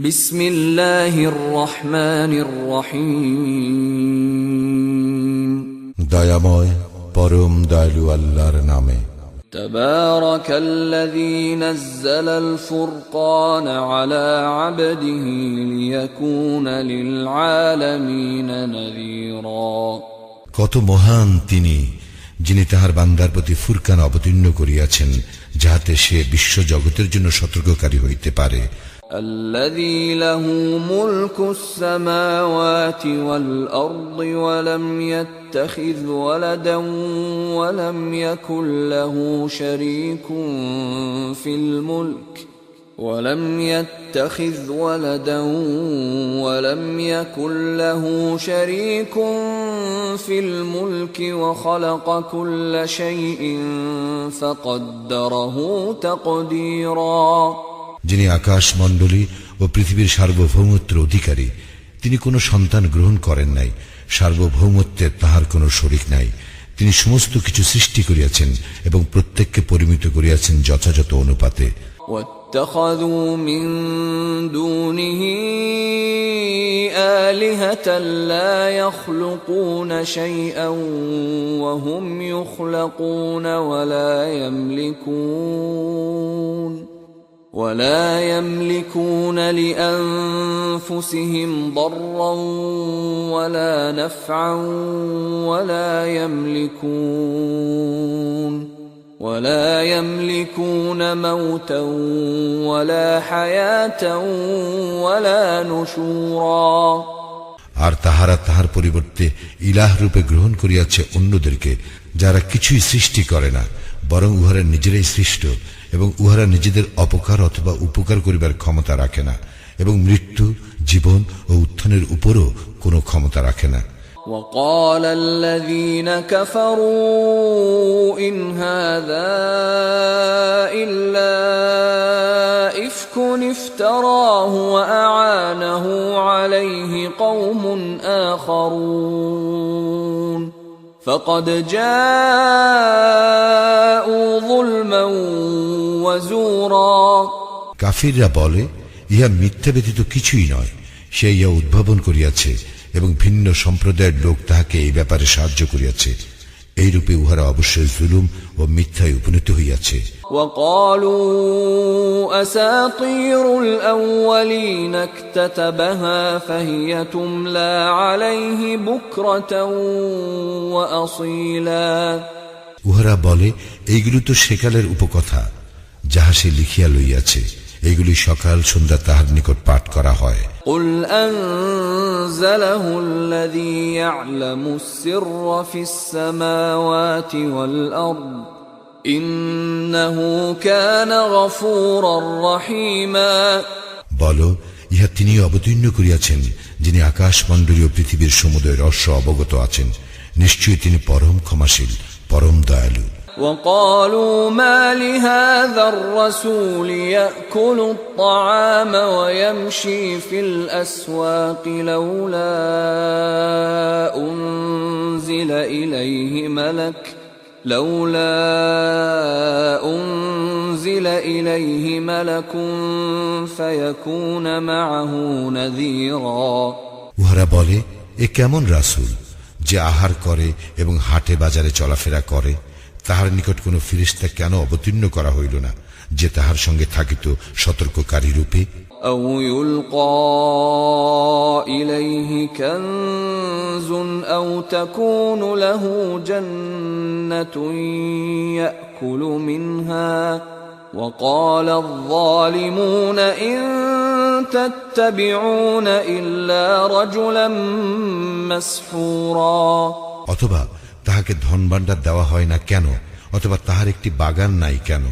বিসমিল্লাহির রহমানির রহিম। দয়াময় পরম দয়ালু আল্লাহর নামে। তাবারাকাল্লাযী নাযালাল ফুরকানা আলা আবদিহি লিয়াকুনা লিল আলামিনা নাযীরা। কত মহান তিনি, যিনি তাহার বান্দার প্রতি ফুরকান অবতীর্ণ করিয়াছেন, যাহাতে সে বিশ্ব জগতের জন্য সতর্ককারী হইতে পারে। الذي له ملك السماوات والأرض ولم يتخذ ولدا ولم يكن له شريك في الملك وخلق كل شيء فقدره تقديرا। যিনি আকাশ মণ্ডলী ও পৃথিবীর সার্বভৌমত্বের অধিকারী, তিনি কোনো সন্তান গ্রহণ করেন নাই, সার্বভৌমত্বে তাহার কোনো শরীক নাই। তিনি সমস্ত কিছু সৃষ্টি করিয়াছেন এবং প্রত্যেককে পরিমিত করিয়াছেন যথাযথ অনুপাতে। واتخذوا من دونه آلهة لا يخلقون شيئا وهم يخلقون ولا يملكون لأنفسهم ضرا ولا نفعا ولا يملكون موتا ولا حياة ولا نشورا। আর তাহারা তাহার পরিবর্তে ইলাহ রূপে গ্রহণ করিয়াছে অন্যদেরকে, যারা কিছুই সৃষ্টি করে না, বরং উহারা নিজেরাই সৃষ্ট এবং উহারা নিজেদের অপকার অথবা উপকার করিবার ক্ষমতা রাখে না, এবং মৃত্যু, জীবন ও উত্থানের উপরও কোনো ক্ষমতা রাখে না। وقال الذين كفروا إن هذا إلا إفك افتراه وأعانه عليه قوم آخرون فقد جاءوا ظلما وزورا। কাফিররা বলে, ইহা মিথ্যা ব্যতীত কিছুই নয়, সে ইহা উদ্ভাবন করিয়াছে এবং ভিন্ন সম্প্রদায়ের লোক তাহাকে এই ব্যাপারে সাহায্য করিয়াছে। এইরূপে উহারা অবশ্যই জুলুম ও মিথ্যায় উপনীত হইয়াছে। وقالوا أساطير الأولين اكتتبها فهي تملى عليه بكرة وأصيلا। উহারা বলে, এইগুলি তো সেকালের উপকথা, যাহা সে লিখিয়া লইয়াছে, এইগুলি সকাল সন্ধ্যা তাহার নিকট পাঠ করা হয়। قل أنزله الذي يعلم السر في السماوات والأرض إنه كان غفورا رحيما। বলো, ইহা তিনি অবতীর্ণ করিয়াছেন, যিনি আকাশ মণ্ডলী ও পৃথিবীর সমুদয় রহস্য অবগত আছেন। নিশ্চয়ই তিনি পরম ক্ষমাশীল, পরম দয়ালু। وقالوا ما لهذا الرسول يأكل الطعام ويمشي في الأسواق لولا أنزل إليه ملك فيكون معه نذيرا। উহারা বলে, এ কেমন রাসূল যে আহার করে এবং হাটে বাজারে চলাফেরা করে, তাহার নিকট কোন ফেরেশতা কেন অবতীর্ণ করা হইল না, যে তাহার সঙ্গে থাকিত সতর্ককারী রূপে। أو يلقى إليه كنز أو تكون له جنة يأكل منها وقال الظالمون إن تتبعون إلا رجلا مسحورا। অথবা তাহাকে ধনভাণ্ডার দেওয়া হয় না কেন, অথবা তাহার একটি বাগান নাই কেন,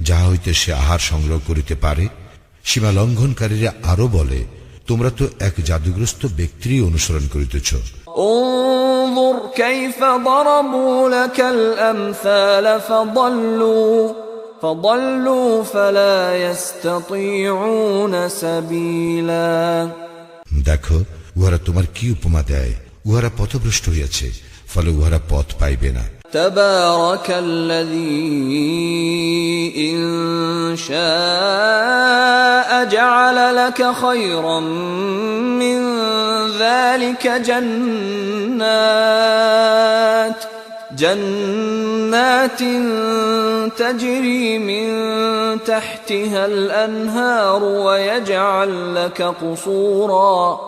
যাহা হইতে সে আহার সংগ্রহ করিতে পারে। সীমা লঙ্ঘনকারীরা আরো বলে, তোমরা তো এক জাদুগ্রস্ত ব্যক্তিরই অনুসরণ করিতেছ। انظر كيف ضربوا لك الأمثال فضلوا فلا يستطيعون سبيلا। দেখো, উহারা তোমার কি উপমা দেয়, উহারা পথভ্রষ্ট হইয়াছে, ফলে উহারা পথ পাইবে না। تبارك الذي إن شاء جعل لك خيرا من ذلك جنات تجري من تحتها الأنهار ويجعل لك قصورا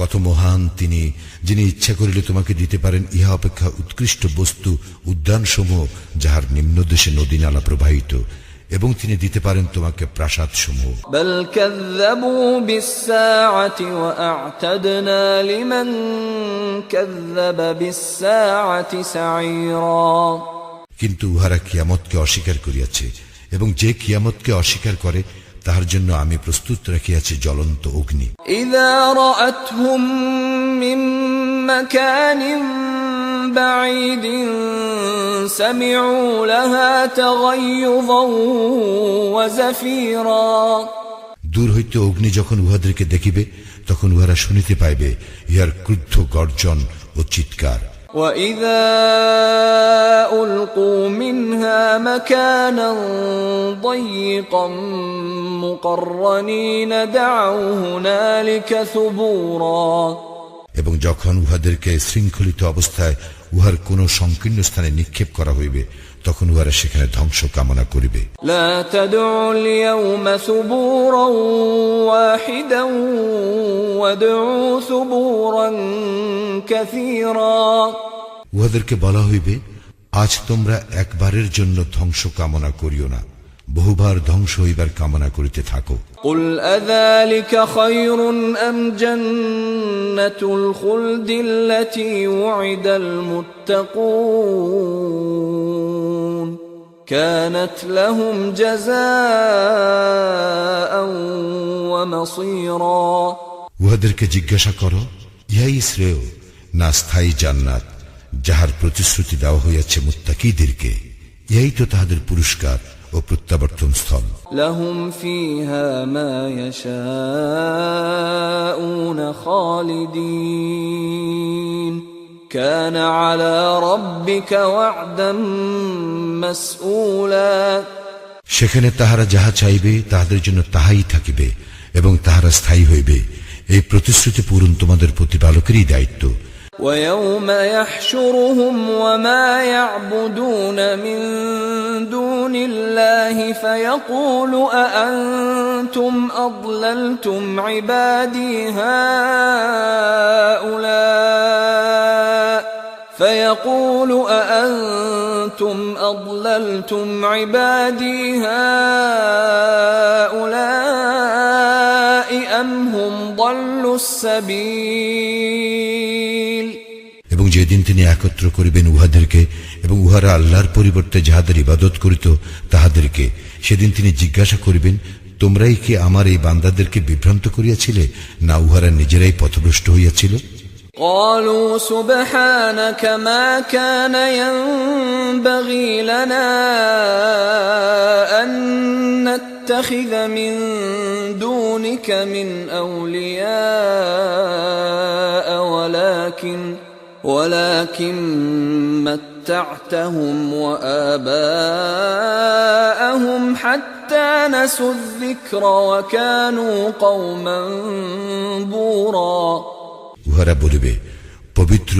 কত মহান তিনি, যিনি ইচ্ছা করিলে তোমাকে দিতে পারেন ইহা অপেক্ষা উৎকৃষ্ট বস্তু উদ্যানসমূহ, যাহার নিম্নদেশে নদী নালা প্রবাহিত, এবং তিনি দিতে পারেন তোমাকে প্রাসাদ সমূহ। بل كذبوا بالساعة وأعتدنا لمن كذب بالساعة سعيرا কিন্তু উহারা কিয়ামতকে অস্বীকার করিয়াছে, এবং যে কিয়ামতকে অস্বীকার করে তাহার জন্য আমি প্রস্তুত রাখিয়াছি জ্বলন্ত অগ্নি। إذا رأتهم من مكان بعيد سمعوا لها تغيظا وزفيرا দূর হইতে অগ্নি যখন উহাদেরকে দেখিবে, তখন উহারা শুনিতে পাইবে ইহার ক্রুদ্ধ গর্জন ও চিৎকার। وَإِذَا أُلْقُوا مِنْهَا مَكَانًا ضَيِّقًا مُقَرَّنِينَ دَعَوْا هُنَالِكَ ثُبُورًا এবং যখন উহাদেরকে শৃঙ্খলিত অবস্থায় উহার কোন সংকীর্ণ স্থানে নিক্ষেপ করা হইবে, তখন উহারা সেখানে ধ্বংস কামনা করিবে। لا تدعوا اليوم ثبورا واحدا وادعوا ثبورا كثيرا উহাদেরকে বলা হইবে, আজ তোমরা একবারের জন্য ধ্বংস কামনা করিও না, বহুবার ধ্বংস হইবার কামনা করিতে থাকো। قل أذلك خير أم جنة الخلد التي وعد المتقون كانت لهم جزاء ومصيرا উহাদেরকে জিজ্ঞাসা করো, ইহাই শ্রেয় না স্থায়ী জান্নাত যাহার প্রতিশ্রুতি দেওয়া হইয়াছে মুত্তাকীদেরকে? ইহাই তো তাহাদের পুরস্কার ও প্রত্যাবর্তন স্থল। لهم فيها ما يشاءون خالدين كان على ربك وعدا مسئولا সেখানে তাহারা যাহা চাইবে তাহাদের জন্য তাহাই থাকিবে, এবং তাহারা স্থায়ী হইবে। এই প্রতিশ্রুতি পূরণ তোমাদের প্রতিপালকেরই দায়িত্ব। ويوم يحشرهم وما يعبدون من دون الله فيقول أأنتم أضللتم عبادي هؤلاء أم هم ضلوا السبيل এবং যেদিন তিনি একত্র করিবেন উহাদেরকে এবং উহারা আল্লাহর পরিবর্তে যাহাদের ইবাদত করিত তাহাদেরকে, সেদিন তিনি জিজ্ঞাসা করিবেন, তোমরাই কি আমার এই বান্দাদেরকে বিভ্রান্ত করিয়াছিলে, না উহারা নিজেরাই পথভ্রষ্ট হইয়াছিল? قالوا سبحانك ما كان ينبغي لنا أن نتخذ من دونك من أولياء ولكن متعتهم وآباءهم حتى نسوا الذكر وكانوا قوما بورا উহারা বলিবে, পবিত্র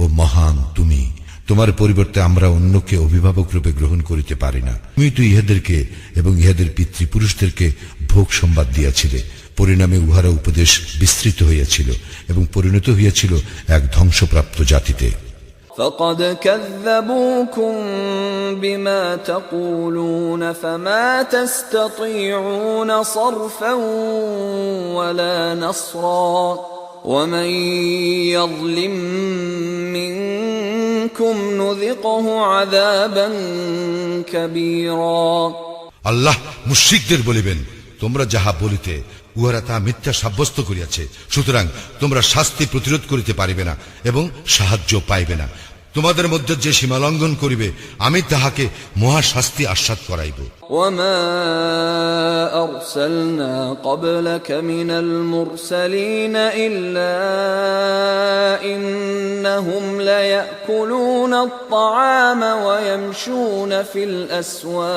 ও মহান তুমি, তোমার পরিবর্তে আমরা অন্যকে অভিভাবক রূপে গ্রহণ করিতে পারি না। তুমি তো ইহাদেরকে এবং ইহাদের পিতৃপুরুষদেরকে ভোগ সম্বাদ দিয়াছিলে, পরিণামে উহারা উপদেশ বিস্তৃত হইয়াছিল এবং পরিণত হইয়াছিল এক ধ্বংসপ্রাপ্ত জাতিতে। فقد كذبوكم بما تقولون فما تستطيعون صرفا ولا نصرا ومن يظلم منكم نذقه عذابا كبيرا আল্লাহ মুশরিকদের বলিবেন, তোমরা যাহা বলিতে উহারা তা মিথ্যা সাব্যস্ত করিয়াছে, সুতরাং তোমরা শাস্তি প্রতিরোধ করিতে পারিবে না এবং সাহায্য পাইবে না। তোমাদের মধ্যে যে সীমা লঙ্ঘন করিবে আমি তাহাকে মহা শাস্তি আস্বাদ করাইব। وما أرسلنا قبلك من المرسلين إلا إنهم ليأكلون الطعام ويمشون في الأسواق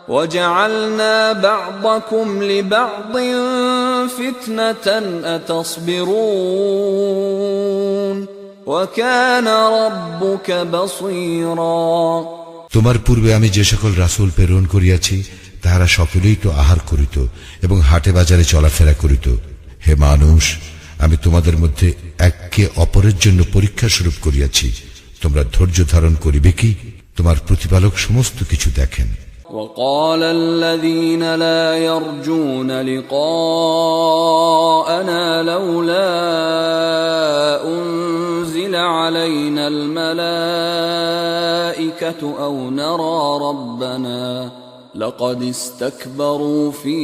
وجعلنا بعضكم لبعض فتنة أتصبرون وكان ربك بصيرا। তোমার পূর্বে আমি যে সকল রাসূল প্রেরণ করিয়াছি তাহারা সকলেই তো আহার করিত এবং হাটে বাজারে চলাফেরা করিত। হে মানুষ, আমি তোমাদের মধ্যে এককে অপরের জন্য পরীক্ষা স্বরূপ করিয়াছি, তোমরা ধৈর্য ধারণ করিবে কি? তোমার প্রতিপালক সমস্ত কিছু দেখেন। وقال الذين لا يرجون لقاءنا لولا أنزل علينا الملائكة أو نرى ربنا لقد استكبروا في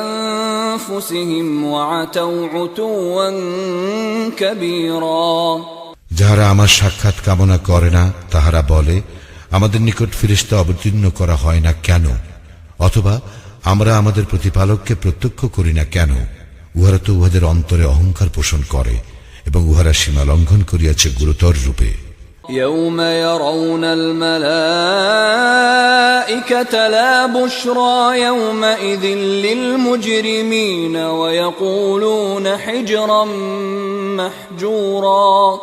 أنفسهم وعتوا عتوا كبيرا। যাহারা আমার সাক্ষাৎ কামনা করে না তাহারা বলে, আমাদের নিকট ফেরেশতা অবতীর্ণ করা হয় না কেন, অথবা আমরা আমাদের প্রতিপালককে প্রত্যক্ষ করি না কেন। উহারা তো উহাদের অন্তরে অহংকার পোষণ করে এবং উহারা সীমা লঙ্ঘন করিয়াছে গুরুতর রূপে। يوم يرون الملائكة لا بشرى يومئذ للمجرمين ويقولون حجرا محجورا।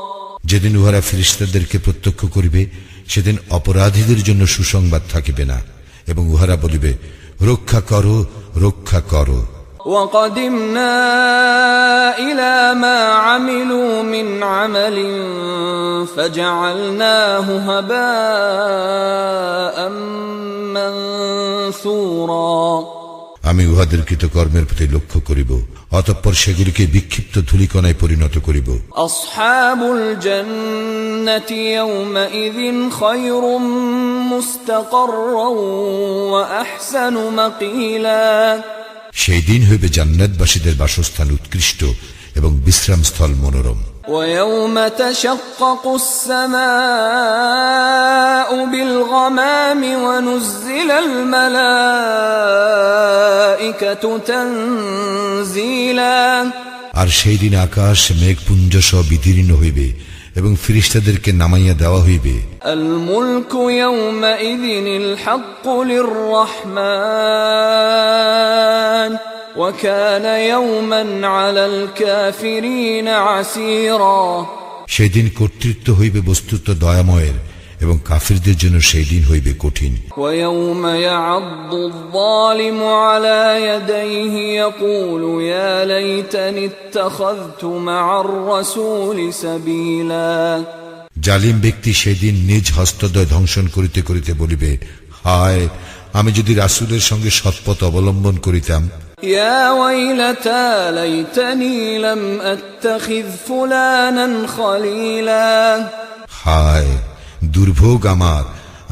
যেদিন উহারা ফেরেশতাদেরকে প্রত্যক্ষ করিবে সেদিন অপরাধীদের জন্য সুসংবাদ থাকিবে না এবং উহারা বলিবে, রক্ষা করো, রক্ষা করো। وقدمنا إلى ما عملوا من عمل فجعلناه هباء منثورا। আমি উহাদের কৃতকর্মের প্রতি লক্ষ্য করিব, অতঃপর সেগুলিকে বিক্ষিপ্ত ধূলিকণায় পরিণত করিব। আসহাবুল জান্নাতি ইয়াওমাইযিন খায়রুম মুস্তাকাররাও ওয়া আহসানু মাকিলা। সেই দিন হইবে জান্নাতবাসীদের বাসস্থান উৎকৃষ্ট এবং বিশ্রামস্থল মনোরম। ويوم تشقق السماء بالغمام ونزل الملائكة تنزيلا। আর সেই দিন আকাশ মেঘপুঞ্জ সহ বিদীর্ণ হইবে এবং ফেরেশতাদেরকে নামাইয়া দেওয়া হইবে। আল মুলকু ইয়াওমাইযিনিল হাক্কু লিররহমান ওয়া কানা ইয়াওমান আলাল কাফিরিনা আসীরা। সেদিন কর্তৃত্ব হইবে বস্তুত দয়াময়ের এবং কাফিরদের জন্য সেই দিন হইবে কঠিন। ওয়া ইয়াওমা ইয়া'আদ্দুয যালিমু আলা ইয়াদাইহি ইয়াকুলু ইয়া লাইতানি ইত্তাখাযতু মা'আর রাসূলি সাবিলা। জালিম ব্যক্তি সেদিন নিজ হস্তদ্বয় ধ্বংসন করিতে করিতে বলিবে, হায়, আমি যদি রাসূলের সঙ্গে সৎপথ অবলম্বন করিতাম। ইয়া ওয়াইলাতা লাইতানি লাম আত্তাখিয ফুলানান খলিলা। হায়, দুর্ভোগ আমার,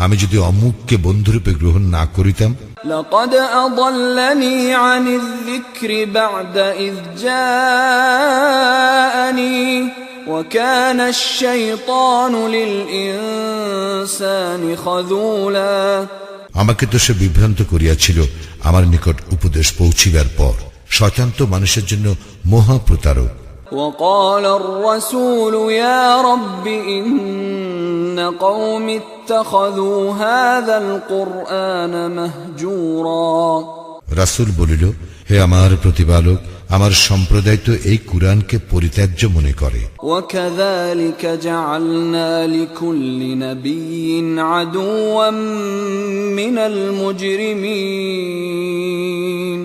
আমি যদি অমুককে বন্ধুরূপে গ্রহণ না করিতাম। লাকাদ আযাল্লানি আনিয যিকরি বা'দা ইয জাআনি ওয়া কানা আশ-শাইতানু লিল ইনসানি খাযুলা। আমাকে তো সে বিভ্রান্ত করিয়াছিল আমার নিকট উপদেশ পৌঁছিবার পর। শয়তান তো মানুষের জন্য মহা প্রতারক। وقال الرسول يا رب إن قومي اتخذوا هذا القرآن مهجورا। রাসূল বলিল, হে আমার প্রতিপালক, আমার সম্প্রদায় তো এই কুরআনকে পরিত্যাজ্য মনে করে। وكذلك جعلنا لكل نبي عدوا من المجرمين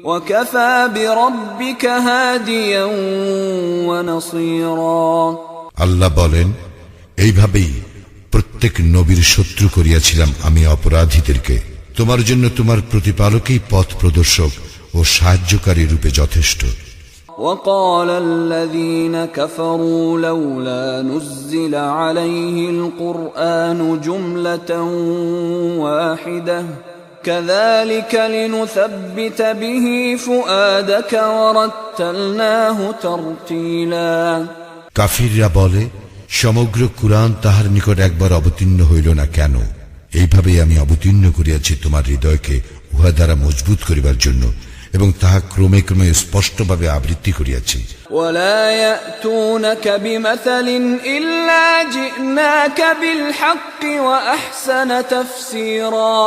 وكفى بربك هاديا ونصيرا। আল্লাহ বলেন, এইভাবেই প্রত্যেক নবীর শত্রু করিয়াছিলাম আমি অপরাধীদেরকে। তোমার জন্য তোমার প্রতিপালকই পথ প্রদর্শক ও সাহায্যকারী রূপে যথেষ্ট। وقال الذين كفروا لولا نزل عليه القرآن جملة واحدة كذلك لنثبت به فؤادك ورتلناه ترتيلا। কাফিররা বলে, সমগ্র কুরআন তাহার নিকট একবার অবতীর্ণ হইল না কেন? এইভাবেই আমি অবতীর্ণ করিয়াছি তোমার হৃদয়কে উহা দ্বারা মজবুত করিবার জন্য, এবং তাহা ক্রমে ক্রমে স্পষ্টভাবে আবৃত্তি করিয়াছি। ولا يأتونك بمثل إلا جئناك بالحق وأحسن تفسيرا।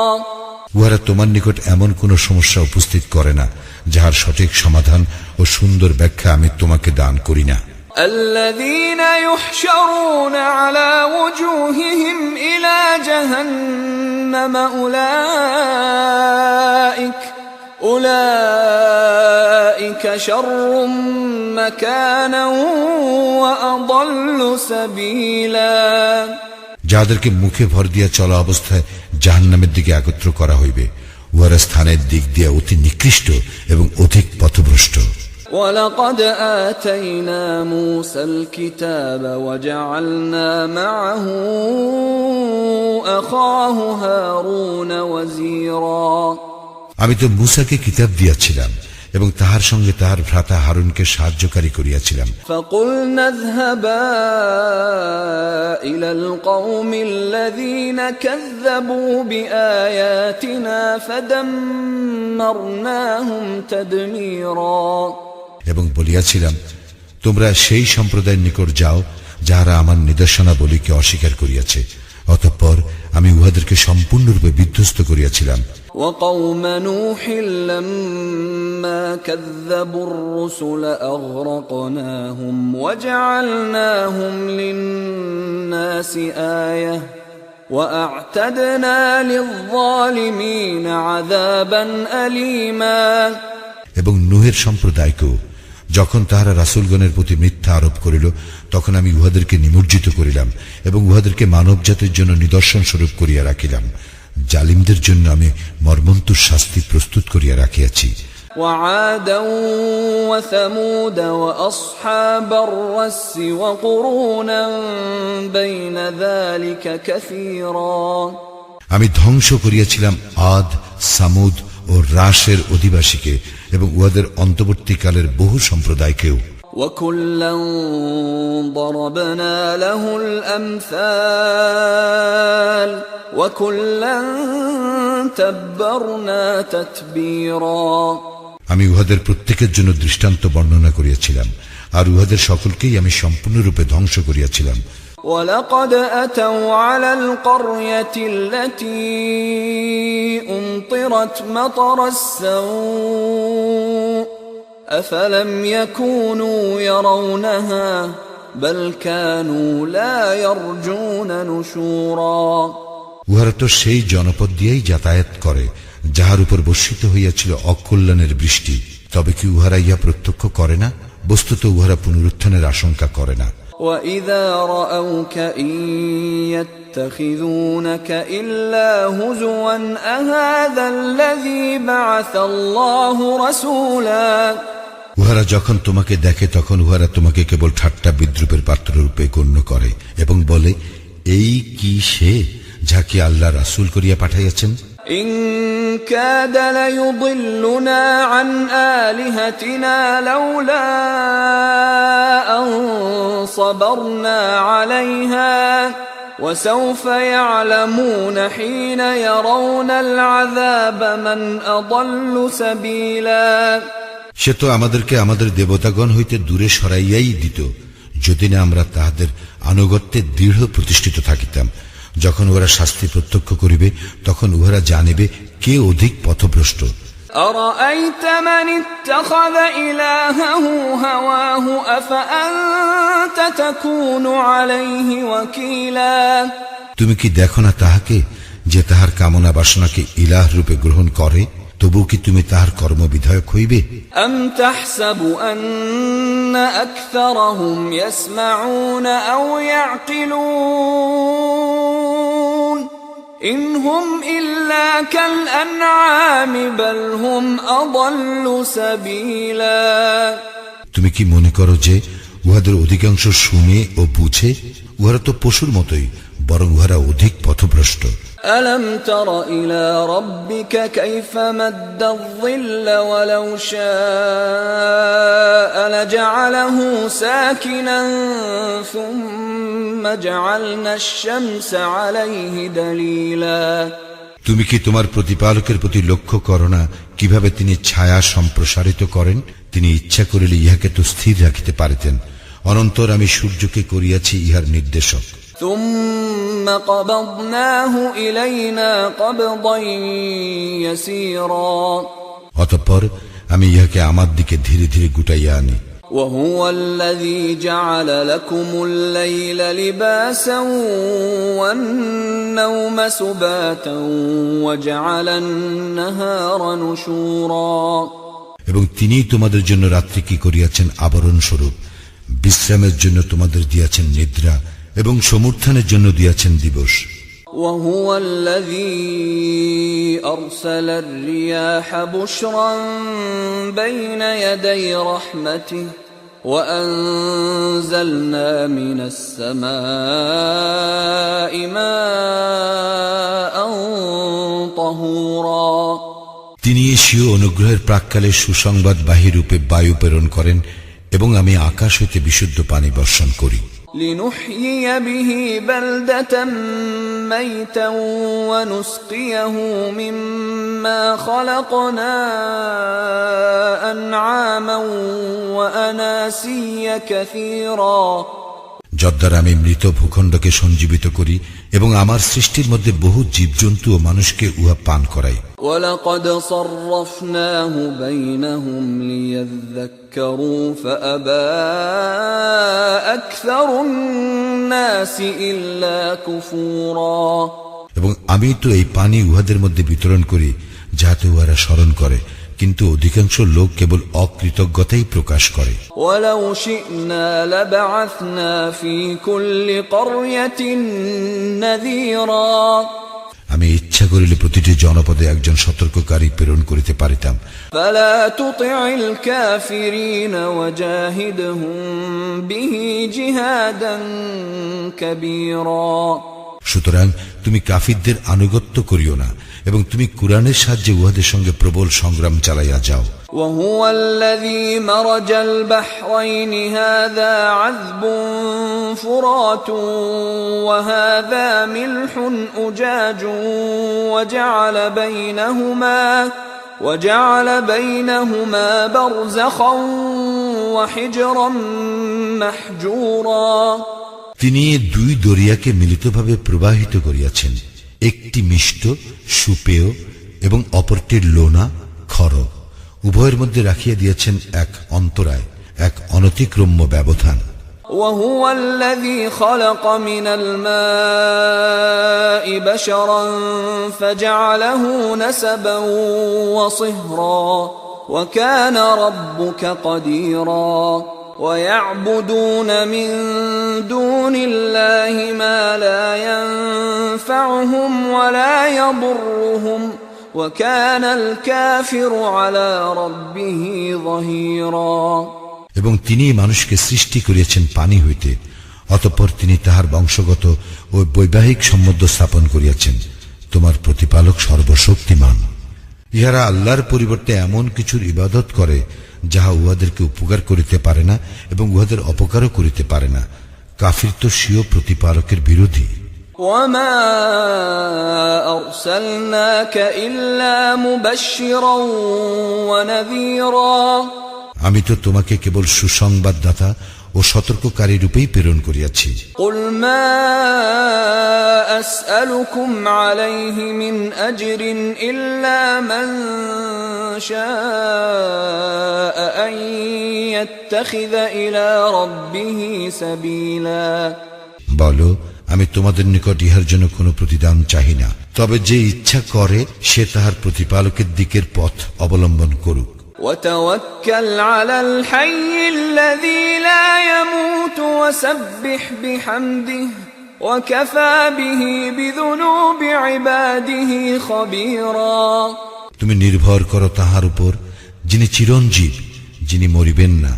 উহারা তোমার নিকট এমন কোন সমস্যা উপস্থিত করে না যাহার সঠিক সমাধান ও সুন্দর ব্যাখ্যা আমি তোমাকে দান করি না। الذين يحشرون على وجوههم إلى جهنم أولئك شر مكانا وأضل سبيلا। যাদেরকে মুখে ভর দিয়া চলা অবস্থায় জাহান্নামের দিকে একত্র করা হইবে, উহারা স্থানের দিক দিয়া অতি নিকৃষ্ট এবং অধিক পথভ্রষ্ট। ولقد آتينا موسى الكتاب وجعلنا معه أخاه هارون وزيرا। আমি তো মূসাকে কিতাব দিয়াছিলাম এবং তাহার সঙ্গে তাহার ভ্রাতা হারুনকে সাহায্যকারী করিয়াছিলাম। فقلنا اذهبا إلى القوم الذين كذبوا بآياتنا فدمرناهم تدميرا। এবং বলিয়াছিলাম, তোমরা সেই সম্প্রদায়ের নিকট যাও যাহারা আমার নিদর্শনাবলীকে অস্বীকার করিয়াছে, অতঃপর আমি উহাদেরকে সম্পূর্ণরূপে বিধ্বস্ত করিয়াছিলাম। وقوم نوح لما كذبوا الرسل أغرقناهم وجعلناهم للناس آية وأعتدنا للظالمين عذابا أليما। এবং নূহের সম্প্রদায়কেও যখন তাহারা রাসূলগণের প্রতি মিথ্যা আরোপ করিল, তখন আমি উহাদেরকে নিমজ্জিত করিলাম এবং উহাদেরকে মানব জাতির জন্য নিদর্শন স্বরূপ করিয়া রাখিলাম। জালিমদের জন্য আমি মর্মন্তুর শাস্তি প্রস্তুত করিয়া রাখিয়াছি। وعادا وثمود وأصحاب الرس وقرونا بين ذلك كثيرا। আমি ধ্বংস করিয়াছিলাম আদ, সামুদ ও রাশের অধিবাসীকে এবং উহাদের অন্তর্বর্তীকালের বহু সম্প্রদায়কেও। وكلا ضربنا له الأمثال وكلا تبرنا تتبيرا। আমি উহাদের প্রত্যেকের জন্য দৃষ্টান্ত বর্ণনা করিয়াছিলাম, আর উহাদের সকলকেই আমি সম্পূর্ণরূপে ধ্বংস করিয়াছিলাম। ولقد أتوا على القرية التي أمطرت مطر السوء أفلم يكونوا يرونها بل كانوا لا يرجون نشورا। উহারা তো সেই জনপদ দিয়েই যাতায়াত করে যাহার উপর বর্ষিত হইয়াছিল অকল্যাণের বৃষ্টি, তবে কি উহারা ইহা প্রত্যক্ষ করে না? বস্তুত উহারা পুনরুত্থানের আশঙ্কা করে না। وَإِذَا رَأَوْكَ إِن يَتَّخِذُونَكَ إِلَّا هُزُوًا أَهَذَا الَّذِي بَعَثَ اللَّهُ رَسُولًا। উহারা যখন তোমাকে দেখে তখন উহারা তোমাকে কেবল ঠাট্টা বিদ্রুপের পাত্ররূপে গণ্য করে এবং বলে, এই কি সে যাকে আল্লাহ রাসূল করিয়া পাঠাইয়াছেন? إِن كَادَ لَيُضِلُّنَا عَنْ آلِهَتِنَا لَوْلَا أَن صَبَرْنَا عَلَيْهَا وَسَوْفَ يَعْلَمُونَ حِينَ يَرَوْنَ الْعَذَابَ مَنْ أَضَلُّ سَبِيلًا। সে তো আমাদেরকে আমাদের দেবতাগণ হইতে দূরে সরাইয়াই দিত, যদি না আমরা তাহাদের আনুগত্যে দৃঢ় প্রতিষ্ঠিত থাকিতাম। যখন উহারা শাস্তি প্রত্যক্ষ করিবে তখন উহারা জানিবে কে অধিক পথভ্রষ্ট। أَرَأَيْتَ مَنِ اتَّخَذَ إِلَٰهَهُ هَوَاهُ أَفَأَنتَ تَكُونُ عَلَيْهِ وَكِيلًا। তুমি কি দেখো না তাহাকে যে তাহার কামনা বাসনাকে ইলাহ রূপে গ্রহণ করে? তবু কি তুমি তাহার কর্মবিধায়ক হইবে? أَمْ تَحْسَبُ أَنَّ أَكْثَرَهُمْ يَسْمَعُونَ أَوْ يَعْقِلُونَ إِنْ هُمْ إِلَّا كَالْأَنْعَامِ بَلْ هُمْ أَضَلُّ سَبِيلًا। তুমি কি মনে করো যে উহাদের অধিকাংশ শুনে ও বুঝে? উহারা তো পশুর মতোই, বরং উহারা অধিক পথভ্রষ্ট। ألم تر إلى ربك كيف مد الظل ولو شاء لجعله ساكنا ثم جعلنا الشمس عليه دليلا তুমি কি তোমার প্রতিপালকের প্রতি লক্ষ্য করো না কিভাবে তিনি ছায়া সম্প্রসারিত করেন? তিনি ইচ্ছা করিলে ইহাকে তো স্থির রাখিতে পারিতেন। অনন্তর আমি সূর্যকে করিয়াছি ইহার নির্দেশক। ثم قبضناه إلينا قبضا يسيرا অতঃপর আমি ইহাকে আমার দিকে ধীরে ধীরে গুটাইয়া আনি। وهو الذي جعل لكم الليل لباسا والنوم سباتا وجعل النهار نشورا এবং তিনিই তোমাদের জন্য রাত্রি কি করিয়াছেন আবরণ স্বরূপ, বিশ্রামের জন্য তোমাদের দিয়াছেন নিদ্রা এবং সমুত্থানের জন্য দিয়াছেন দিবস। وهو الذي أرسل الرياح بشرا بين يدي رحمته وأنزلنا من السماء ماء طهورا তিনি স্বীয় অনুগ্রহের প্রাক্কালে সুসংবাদ বাহী রূপে বায়ু প্রেরণ করেন এবং আমি আকাশ হইতে বিশুদ্ধ পানি বর্ষণ করি। لنحيي به بلدة ميتا ونسقيه مما خلقنا أنعاما وأناسيا كثيرا যদ্বারা আমি মৃত ভূখণ্ডকে সঞ্জীবিত করি এবং আমার সৃষ্টির মধ্যে বহু জীবজন্তু ও মানুষকে উহা পান করাই। وَلَقَدْ صَرَّفْنَاهُ بَيْنَهُمْ لِيَذَّكَّرُوا فَأَبَى أَكْثَرُ النَّاسِ إِلَّا كُفُورًا এবং আমি তো এই পানি উহাদের মধ্যে বিতরণ করি যাতে উহারা স্মরণ করে, কিন্তু অধিকাংশ লোক কেবল অকৃতজ্ঞতাই প্রকাশ করে। وَلَوْ شِئْنَا لَبَعَثْنَا فِي كُلِّ قَرْيَةٍ نَذِيرًا আমি ইচ্ছা করিলে প্রতিটি জনপদে একজন সতর্ককারী প্রেরণ করিতে পারিতাম। فَلَا تُطِعِ الْكَافِرِينَ وَجَاهِدْهُمْ بِهِ جِهَادًا كَبِيرًا সুতরাং তুমি কাফিরদের আনুগত্য করিও না এবং তুমি কুরআনের সাহায্যে উহাদের সঙ্গে প্রবল সংগ্রাম চালাইয়া যাও। وهو الذي مرج البحرين هذا عذب فرات وهذا ملح أجاج وجعل بينهما برزخا وحجرا محجورا তিনি দুই দরিয়াকে মিলিতভাবে প্রবাহিত করিয়াছেন, একটি মিষ্ট সুপেয় এবং অপরটির লোনা খর, উভয়ের মধ্যে রাখিয়া দিয়েছেন এক অন্তরায়, এক অনতিক্রম্য ব্যবধান। وهو الذي خلق من الماء بشرا فجعله نسبا وصهرا وكان ربك قديرا ويعبدون من دون الله ما لا ينفعهم ولا يضرهم وكان الكافر على ربه ظهيرا এবং তিনি মানুষকে সৃষ্টি করিয়াছেন পানি হইতে, অতঃপর তিনি তাহার বংশগত ও বৈবাহিক সম্বন্ধ স্থাপন করিয়াছেন। তোমার প্রতিপালক সর্বশক্তিমান। ইহারা আল্লাহর পরিবর্তে এমন কিছুর ইবাদত করে যাহা উহাদেরকে উপকার করিতে পারে না এবং উহাদের অপকারও করিতে পারে না। কাফির তো স্বীয় প্রতিপালকের বিরোধী। وما أرسلناك إلا مبشرا ونذيرا আমি তো তোমাকে কেবল সুসংবাদদাতা ও সতর্ককারী রূপেই প্রেরণ করিয়াছি। قل ما أسألكم عليه من أجر إلا من شاء أن يتخذ إلى ربه سبيلا বলো, আমি তোমাদের নিকট ইহার জন্য কোনো প্রতিদান চাহি না, তবে যে ইচ্ছা করে সে তাহার প্রতিপালকের দিকের পথ অবলম্বন করুক। وتوكل على الحي الذي لا يموت وسبح بحمده وكفى به بذنوب عباده خبيرا তুমি নির্ভর করো তাহার উপর যিনি চিরঞ্জীব, যিনি মরিবেন না,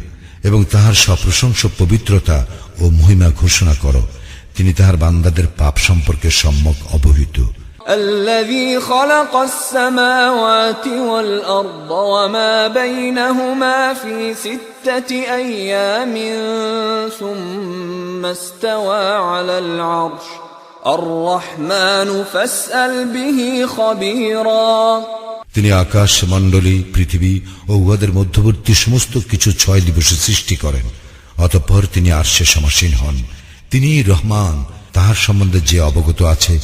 এবং তাহার সপ্রশংস পবিত্রতা ও মহিমা ঘোষণা করো। তিনি তাহার বান্দাদের পাপ সম্পর্কে সম্যক অবহিত। الذي خلق السماوات والأرض وما بينهما في 6 أيام ثم استوى على العرش الرحمن فاسأل به خبيرا তিনি আকাশ মণ্ডলী পৃথিবী ও উহাদের মধ্যবর্তী সমস্ত কিছু 6 দিবসে সৃষ্টি করেন। অতঃপর তিনি আরশে সমাসীন হন। তিনি রহমান, তাহার সম্বন্ধে যে অবগত আছে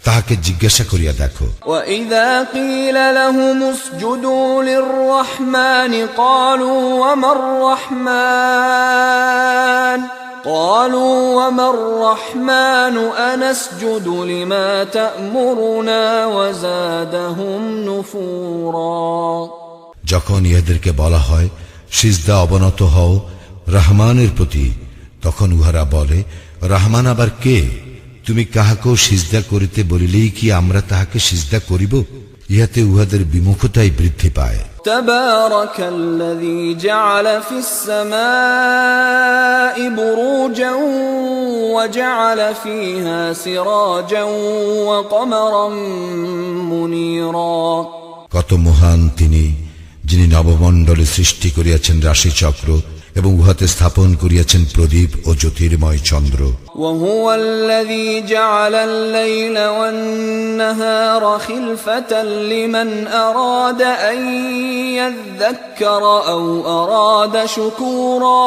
তাহাকে জিজ্ঞাসা করিয়া দেখো। وَإِذَا قِيلَ لَهُمُ اسْجُدُوا لِلرَّحْمَنِ قَالُوا وَمَا الرَّحْمَنُ أَنَسْجُدُ لِمَا تَأْمُرُنَا وَزَادَهُمْ نُفُورًا যখন ইহাদেরকে বলা হয় সিজদা অবনত হও রহমানের প্রতি, তখন উহারা বলে, রহমান আবার কে? তুমি কাহাকেও সিজদা করিতে বলিলেই কি আমরা তাহাকে সিজদা করিব? ইহাতে উহাদের বিমুখতাই বৃদ্ধি পায়। تبارك الذي جعل في السماء بروجا وجعل فيها سراجا وقمرا منيرا কত মহান তিনি, যিনি নবমণ্ডলে সৃষ্টি করিয়াছেন রাশিচক্র এবং উহাতে স্থাপন করিয়াছেন প্রদীপ ও জ্যোতির্ময় চন্দ্র। وهو الذي جعل الليل والنهار خلفة لمن أراد أن يذكر أو أراد شكورا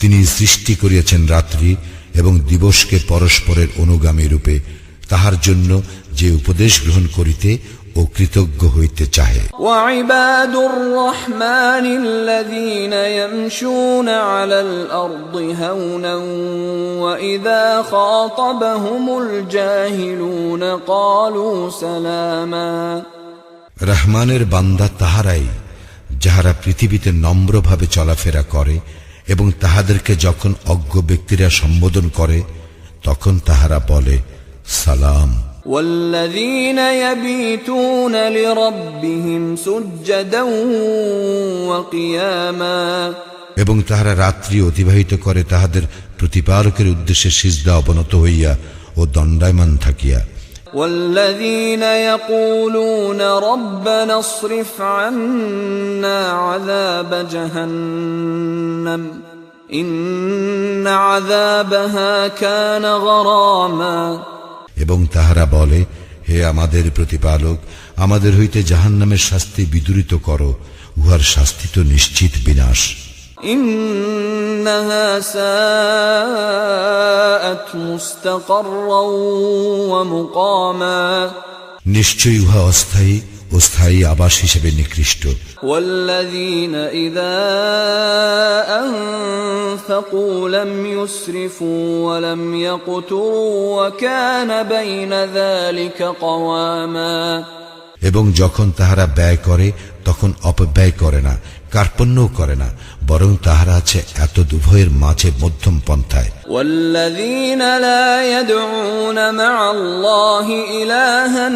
তিনি সৃষ্টি করিয়াছেন রাত্রি এবং দিবসকে পরস্পরের অনুগামী রূপে, তাহার জন্য যে উপদেশ গ্রহণ করিতে ও কৃতজ্ঞ হইতে চাহে। وعباد الرحمن الذين يمشون على الأرض هونا وإذا خاطبهم الجاهلون قالوا سلاما রহমানের বান্দা তাহারাই যাহারা পৃথিবীতে নম্রভাবে চলাফেরা করে এবং তাহাদেরকে যখন অজ্ঞ ব্যক্তিরা সম্বোধন করে তখন তাহারা বলে সালাম। والذين يبيتون لربهم سجدا وقياما এবং তাহারা রাত্রি অতিবাহিত করে তাহাদের প্রতিপালকের উদ্দেশ্যে সিজদা অবনত হইয়া ও দণ্ডায়মান থাকিয়া। والذين يقولون ربنا اصرف عنا عذاب جهنم إن عذابها كان غراما এবং তাহারা বলে, হে আমাদের প্রতিপালক, আমাদের হইতে জাহান্নামের শাস্তি বিদূরিত করো, উহার শাস্তি তো নিশ্চিত বিনাশ। إنها ساءت مستقرا ومقاما নিশ্চয়ই উহা অস্থায়ী ও স্থায়ী আবাস হিসেবে নিকৃষ্ট। والذين إذا أنفقوا لم يسرفوا ولم يقتروا وكان بين ذلك قواما এবং যখন তাহারা ব্যয় করে তখন অপব্যয় করে না, কার্পণ্যও করে না, বরং তাহারা আছে এত উভয়ের মাঝে মধ্যম পন্থায়। والذين لا يدعون مع الله إلها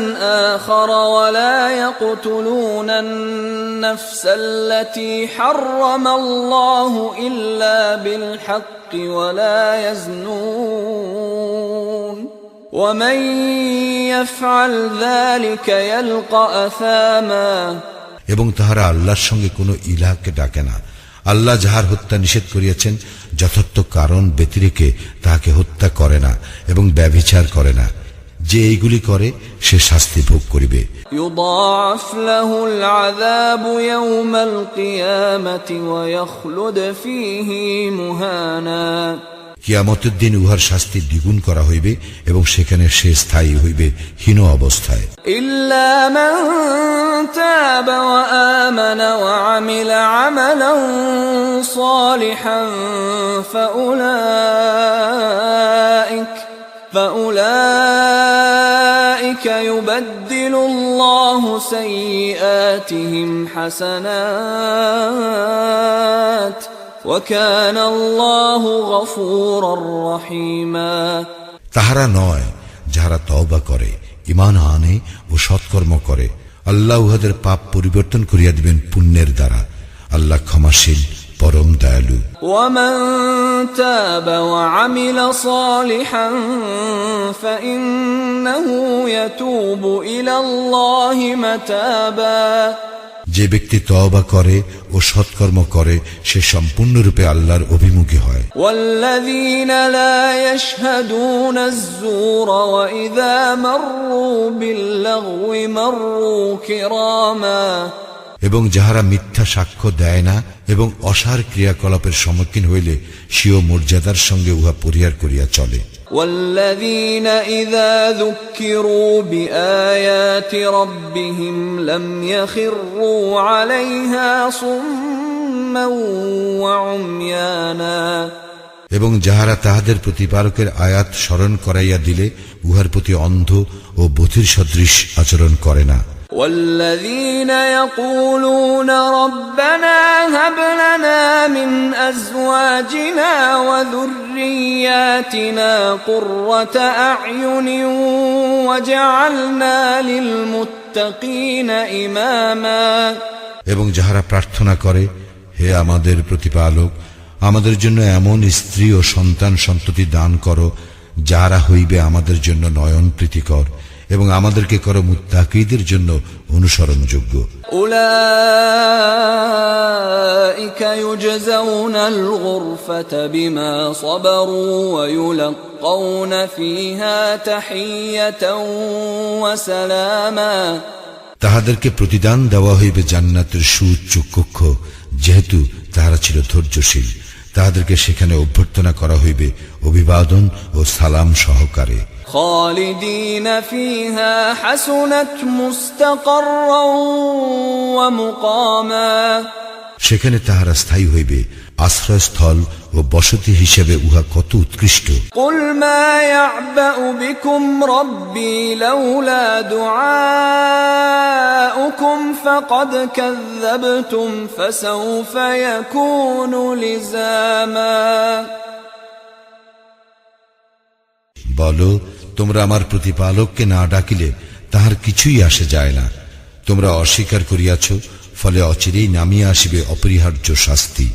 آخر ولا يقتلون النفس التي حرم الله إلا بالحق ولا يزنون ومن يفعل ذلك يلقى أثاما এবং তাহারা আল্লাহর সঙ্গে কোনো ইলাহকে ডাকে না। আল্লাহ যাহার হত্যা নিষেধ করিয়াছেন যথার্থ কারণ ব্যতিরেকে তাহাকে হত্যা করে না এবং ব্যভিচার করে না। যে এইগুলি করে সে শাস্তি ভোগ করিবে। يضاعف له العذاب يوم القيامة ويخلد فيه مهانا কিয়ামতের দিন উহার শাস্তি দ্বিগুণ করা হইবে এবং সেখানে সে স্থায়ী হইবে হীন অবস্থায়। إلا من تاب وآمن وعمل عملا صالحا فأولئك يبدل الله سيئاتهم حسنات وكان الله غفورا رحيما তাহারা নয় যাহারা তওবা করে, ঈমান আনে ও সৎকর্ম করে, আল্লাহ উহাদের পাপ পরিবর্তন করিয়া দিবেন পুণ্যের দ্বারা। আল্লাহ ক্ষমাশীল, পরম দয়ালু। ومن تاب وعمل صالحا فإنه يتوب إلى الله متابا। যে ব্যক্তি তওবা করে ও সৎকর্ম করে সে সম্পূর্ণরূপে আল্লাহর অভিমুখী হয়। والذين لا يشهدون الزور وإذا مروا باللغو مروا كراما। এবং যাহারা মিথ্যা সাক্ষ্য দেয় না এবং অসার ক্রিয়াকলাপের সম্মুখীন হইলে স্বীয় মর্যাদার সঙ্গে উহা পরিহার করিয়া চলে। والذين إذا ذكروا بآيات ربهم لم يخروا عليها صما وعميانا। এবং যাহারা তাহাদের প্রতিপালকের আয়াত স্মরণ করাইয়া দিলে উহার প্রতি অন্ধ ও বধির সদৃশ আচরণ করে না। والذين يقولون ربنا هب لنا من أزواجنا وذرياتنا قرة أعين وجعلنا للمتقين إماما। এবং যাহারা প্রার্থনা করে, হে আমাদের প্রতিপালক, আমাদের জন্য এমন স্ত্রী ও সন্তান সন্ততি দান করো যাহারা হইবে আমাদের জন্য নয়ন প্রীতিকর এবং আমাদেরকে করো মুত্তাকীদের জন্য অনুসরণযোগ্য। أولئك يجزون الغرفة بما صبروا ويلقون فيها تحية وسلاما। তাহাদেরকে প্রতিদান দেওয়া হইবে জান্নাতের সুউচ্চ কক্ষ, যেহেতু তাহারা ছিল ধৈর্যশীল। তাহাদেরকে সেখানে অভ্যর্থনা করা হইবে অভিবাদন ও সালাম সহকারে। خالدين فيها حسنت مستقرا ومقاما। সেখানে তাহারা স্থায়ী হইবে, আশ্রয়স্থল ও বসতি হিসেবে উহা কত উৎকৃষ্ট। قل ما يعبأ بكم ربي لولا دعاؤكم فقد كذبتم فسوف يكون لزاما। বলো, তোমরা আমার প্রতিপালককে না ডাকিলে তাহার কিছুই আসে যায় না। তোমরা অস্বীকার করিয়াছ, ফলে অচিরেই নামিয়া আসিবে অপরিহার্য শাস্তি।